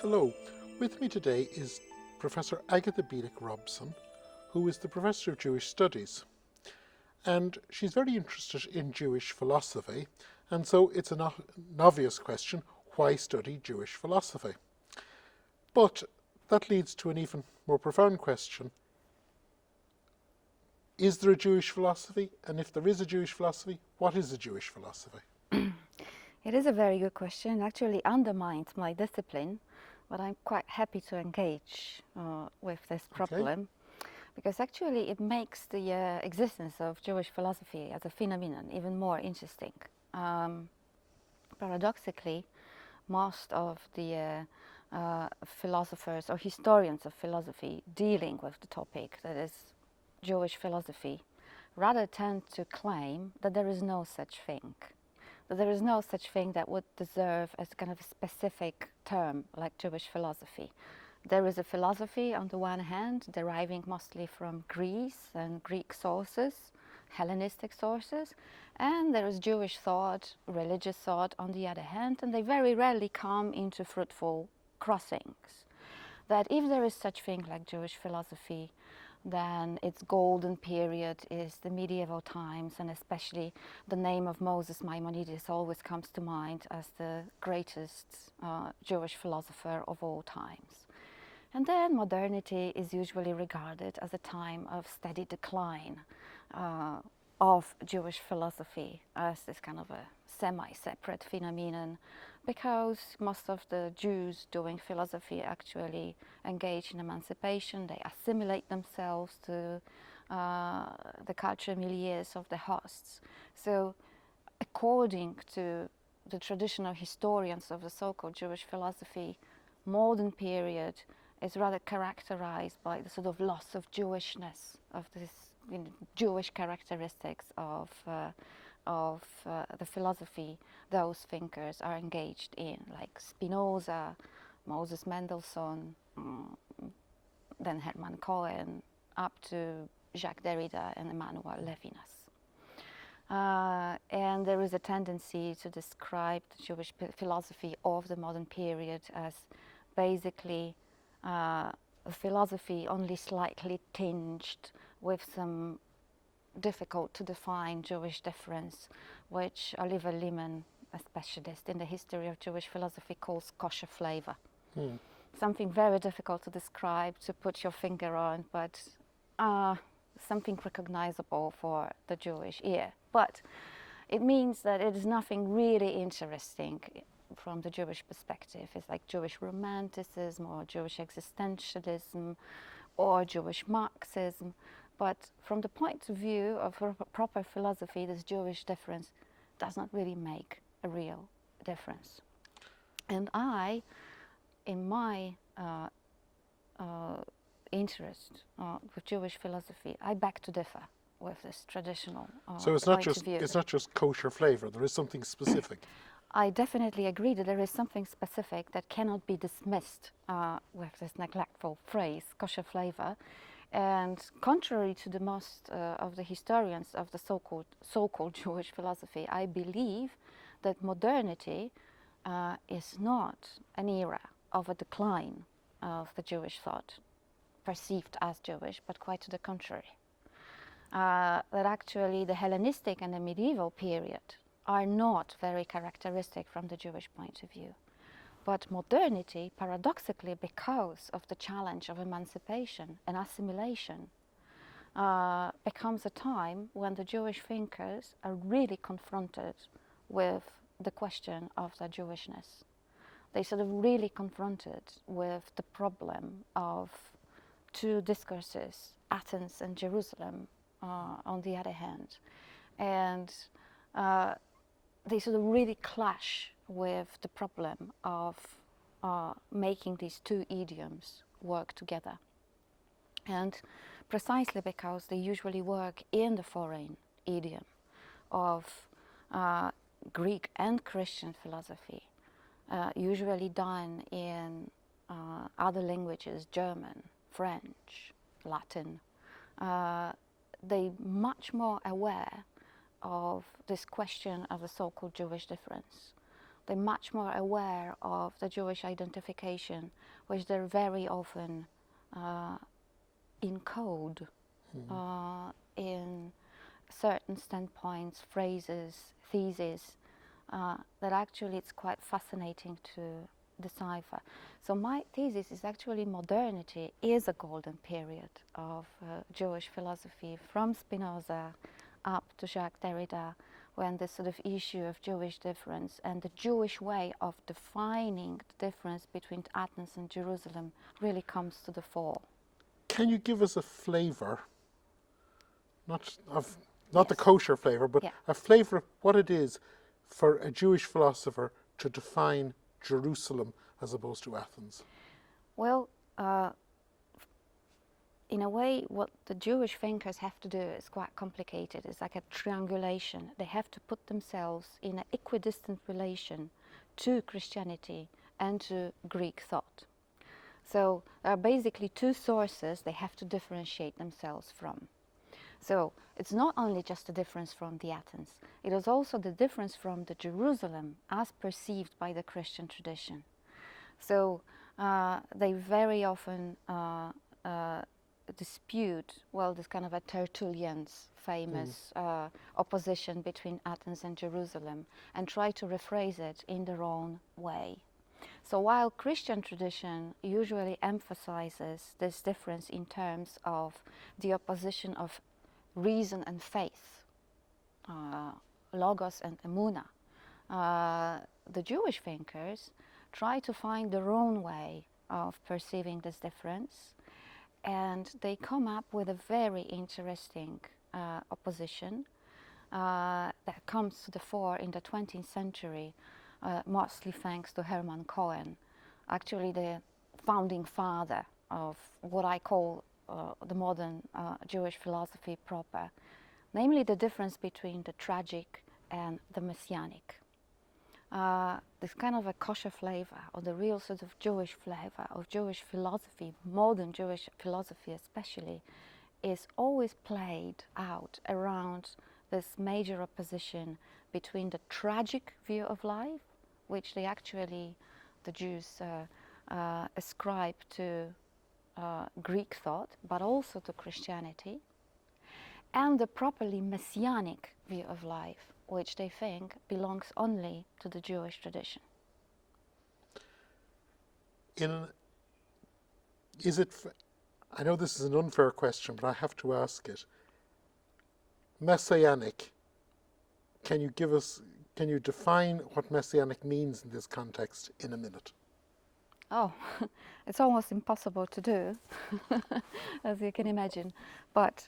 Hello, with me today is Professor Agata Bielik-Robson, who is the Professor of Jewish Studies. And she's very interested in Jewish philosophy, and so it's an obvious question, why study Jewish philosophy? But that leads to an even more profound question. Is there a Jewish philosophy? And if there is a Jewish philosophy, what is a Jewish philosophy? It is a very good question. It actually undermines my discipline, but I'm quite happy to engage with this problem because actually it makes the existence of Jewish philosophy as a phenomenon even more interesting. Paradoxically, most of the philosophers or historians of philosophy dealing with the topic, that is Jewish philosophy, rather tend to claim that there is no such thing. That there is no such thing that would deserve as kind of a specific term like Jewish philosophy. There is a philosophy on the one hand deriving mostly from Greece and Greek sources, Hellenistic sources, and there is Jewish thought, religious thought on the other hand, and they very rarely come into fruitful crossings. That if there is such thing like Jewish philosophy, then its golden period is the medieval times, and especially the name of Moses Maimonides always comes to mind as the greatest Jewish philosopher of all times. And then modernity is usually regarded as a time of steady decline of Jewish philosophy as this kind of a semi-separate phenomenon, because most of the Jews doing philosophy actually engage in emancipation. They assimilate themselves to the cultural milieus of the hosts. So according to the traditional historians of the so-called Jewish philosophy, modern period is rather characterized by the sort of loss of Jewishness, of this Jewish characteristics of the philosophy those thinkers are engaged in, like Spinoza, Moses Mendelssohn, then Hermann Cohen, up to Jacques Derrida and Emmanuel Levinas. And there is a tendency to describe the Jewish philosophy of the modern period as basically a philosophy only slightly tinged with some difficult to define Jewish difference, which Oliver Leaman, a specialist in the history of Jewish philosophy, calls Kosher-flavour. Something very difficult to describe, to put your finger on, but something recognizable for the Jewish ear. But it means that it is nothing really interesting from the Jewish perspective. It's like Jewish romanticism or Jewish existentialism or Jewish Marxism. But from the point of view of proper philosophy, this Jewish difference does not really make a real difference. And I, in my interest with Jewish philosophy, I beg to differ with this traditional So it's not just kosher flavor, there is something specific. I definitely agree that there is something specific that cannot be dismissed with this neglectful phrase, kosher flavor. And contrary to the most of the historians of the so-called Jewish philosophy, I believe that modernity is not an era of a decline of the Jewish thought, perceived as Jewish, but quite to the contrary. That actually the Hellenistic and the medieval period are not very characteristic from the Jewish point of view. But modernity, paradoxically, because of the challenge of emancipation and assimilation, becomes a time when the Jewish thinkers are really confronted with the question of their Jewishness. They sort of really confronted with the problem of two discourses, Athens and Jerusalem, on the other hand. And they sort of really clash with the problem of making these two idioms work together. And precisely because they usually work in the foreign idiom of Greek and Christian philosophy, usually done in other languages, German, French, Latin, they're much more aware of this question of the so-called Jewish difference. they're much more aware of the Jewish identification, which they're very often encode in certain standpoints, phrases, theses, that actually it's quite fascinating to decipher. So my thesis is actually modernity is a golden period of Jewish philosophy, from Spinoza up to Jacques Derrida, when this sort of issue of Jewish difference and the Jewish way of defining the difference between Athens and Jerusalem really comes to the fore. Can you give us a flavour, not Yes. the kosher flavour, but Yeah. a flavour of what it is for a Jewish philosopher to define Jerusalem as opposed to Athens? Well, in a way, what the Jewish thinkers have to do is quite complicated. It's like a triangulation. They have to put themselves in an equidistant relation to Christianity and to Greek thought. So there are basically two sources they have to differentiate themselves from. So it's not only just a difference from the Athens, it is also the difference from the Jerusalem as perceived by the Christian tradition. So they very often dispute, well, this kind of a Tertullian's famous opposition between Athens and Jerusalem, and try to rephrase it in their own way. So while Christian tradition usually emphasizes this difference in terms of the opposition of reason and faith, logos and emuna, the Jewish thinkers try to find their own way of perceiving this difference, and they come up with a very interesting opposition that comes to the fore in the 20th century, mostly thanks to Hermann Cohen, actually the founding father of what I call the modern Jewish philosophy proper, namely the difference between the tragic and the Messianic. This kind of a kosher flavor, or the real sort of Jewish flavor of Jewish philosophy, modern Jewish philosophy especially, is always played out around this major opposition between the tragic view of life, which they actually, the Jews, ascribe to Greek thought, but also to Christianity, and the properly Messianic view of life, which they think belongs only to the Jewish tradition. I know this is an unfair question, but I have to ask it. Messianic, can you define what Messianic means in this context in a minute? Oh, it's almost impossible to do, as you can imagine, but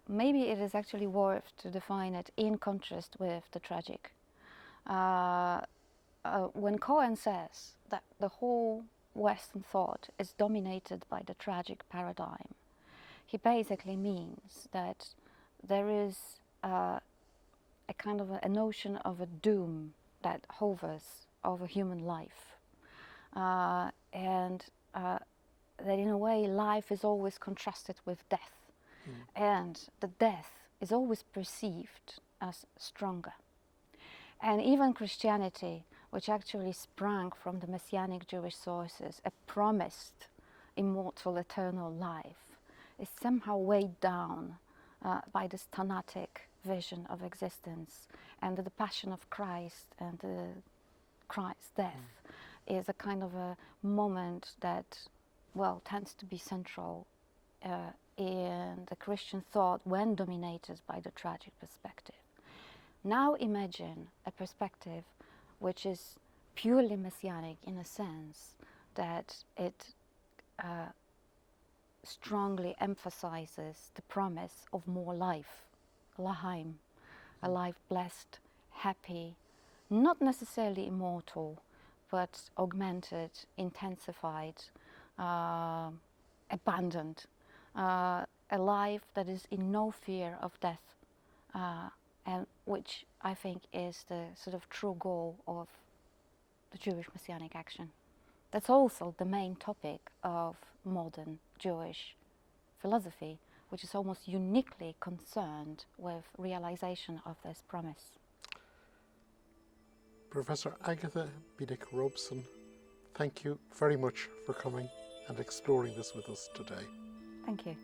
maybe it is actually worth to define it in contrast with the tragic. When Cohen says that the whole Western thought is dominated by the tragic paradigm, he basically means that there is a kind of a notion of a doom that hovers over human life, and that in a way life is always contrasted with death, and the death is always perceived as stronger. And even Christianity, which actually sprang from the Messianic Jewish sources, a promised immortal eternal life, is somehow weighed down by this Tanatic vision of existence, and the passion of Christ and Christ's death is a kind of a moment that, well, tends to be central in the Christian thought when dominated by the tragic perspective. Now imagine a perspective which is purely Messianic in a sense that it strongly emphasizes the promise of more life, Lahaim, a life blessed, happy, not necessarily immortal, but augmented, intensified, abundant, a life that is in no fear of death, and which I think is the sort of true goal of the Jewish Messianic action. That's also the main topic of modern Jewish philosophy, which is almost uniquely concerned with realization of this promise. Professor Agata Bielik-Robson, thank you very much for coming and exploring this with us today. Thank you.